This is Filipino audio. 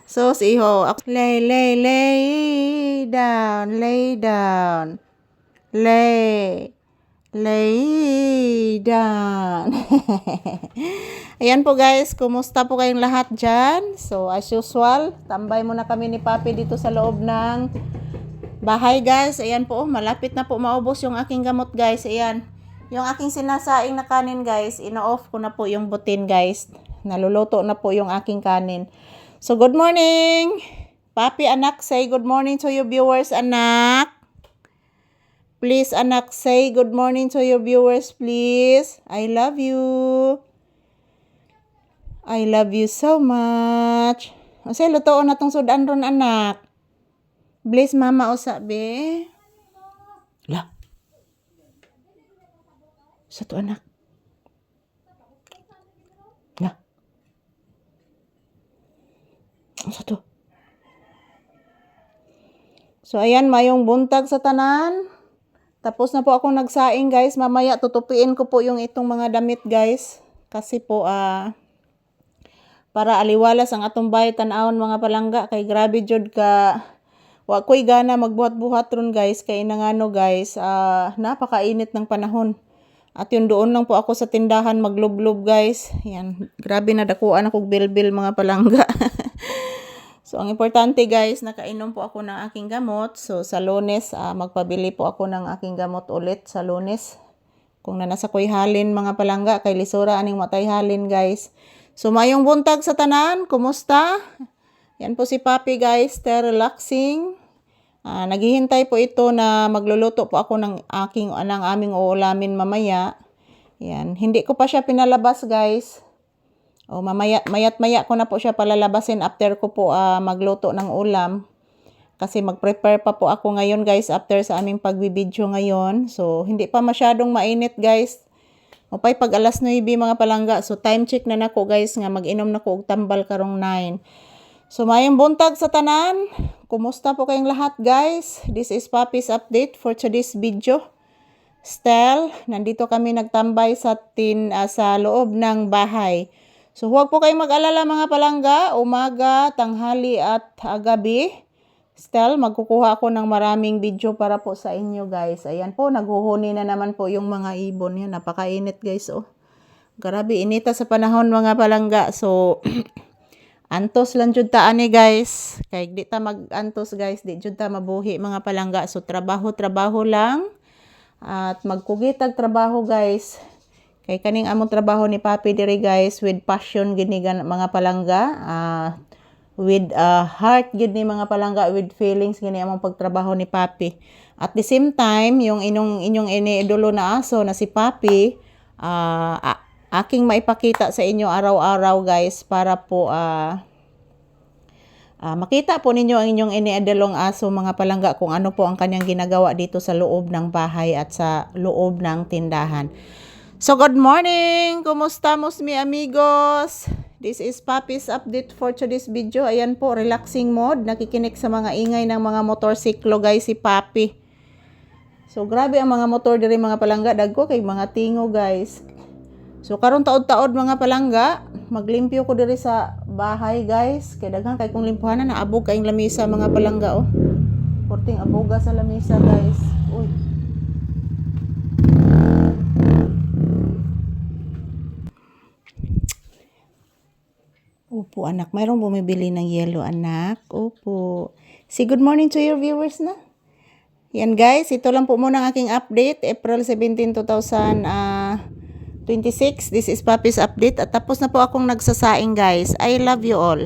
So, si Iho, lay down, lay down. Lay down. Ayan po guys, kumusta po kayong lahat dyan? So, as usual, tambay muna kami ni Papi dito sa loob ng bahay guys. Ayan po, malapit na po maubos yung aking gamot guys. Ayan, yung aking sinasaing na kanin guys, ina-off ko na po yung butin guys. Naluluto na po yung aking kanin. So, good morning! Papi, anak, say good morning to your viewers, anak. Please, anak, say good morning to your viewers, please. I love you. I love you so much. O say, lutoon na tong sudan ron, anak. Bless mama o sabi. La. Sa to, anak. La. Sa to. So, ayan, mayong buntag sa tanan. Tapos na po ako nagsaing guys. Mamaya tutupiin ko po yung itong mga damit guys. Kasi po para aliwalas ang atong bahay tan-awon mga palangga. Kay grabe jud ka. Wa ko'y gana magbuhat-buhat ron guys. Kay nangano guys. Napakainit ng panahon. At yun doon lang po ako sa tindahan maglublob guys. Yan. Grabe na dakuan akong bilbil mga palangga. So, ang importante guys, nakainom po ako ng aking gamot. So, sa Lunes, magpabili po ako ng aking gamot ulit sa Lunes. Kung nanasa ko'y halin mga palangga, kay lisura aning matay halin guys. So, mayong buntag sa tanan, kumusta? Yan po si Papi guys, relaxing. Naghihintay po ito na magluluto po ako ng aming uulamin mamaya. Yan, hindi ko pa siya pinalabas guys. O mayat-maya ko na po siya palalabasin after ko po magluto ng ulam. Kasi mag-prepare pa po ako ngayon guys after sa aming pagbibideo ngayon. So hindi pa masyadong mainit guys. O pag alas 9 mga palangga. So time check na nako guys nga mag-inom na ko og tambal karong 9. So mayong buntag sa tanan. Kumusta po kayong lahat guys? This is Papi's update for today's video. Still, nandito kami nagtambay sa loob ng bahay. So, huwag po kayong mag-alala mga palangga, umaga, tanghali at gabi. Still, magkukuha ako ng maraming video para po sa inyo guys. Ayan po, naghuhuni na naman po yung mga ibon. Yan, napakainit guys. Oh. Grabe, inita sa panahon mga palangga. So, antos lang jud ta ani guys. Kaya di ta mag-antos guys, di jud ta mabuhi mga palangga. So, trabaho lang. At magkugitag trabaho guys. Kay kaning among trabaho ni Papi diri guys with passion gini mga palangga, with heart gid ni mga palangga, with feelings gini among pagtrabaho ni Papi. At the same time, yung inyong iniidolo na aso na si Papi, aking maipakita sa inyo araw-araw guys para po makita po ninyo ang inyong iniidolong aso mga palangga kung ano po ang kanyang ginagawa dito sa loob ng bahay at sa loob ng tindahan. So, good morning! Kumusta mi amigos? This is Papi's update for today's video. Ayan po, relaxing mode. Nakikinig sa mga ingay ng mga motorsiklo guys si Papi. So, grabe ang mga motor diri mga palangga. Dagko kay mga tingo guys. So, karon taod-taod mga palangga. Maglimpyo ko diri sa bahay guys. Kay daghang kay kung limpuhanan na abog kayong lamisa mga palangga oh. Porting aboga sa lamisa guys. Uy. Opo, anak. Mayroong bumibili ng yellow, anak. Opo. Say good morning to your viewers na. Yan, guys. Ito lang po muna ang aking update. April 17, 2026. This is Papi's update. At tapos na po akong nagsasaing, guys. I love you all.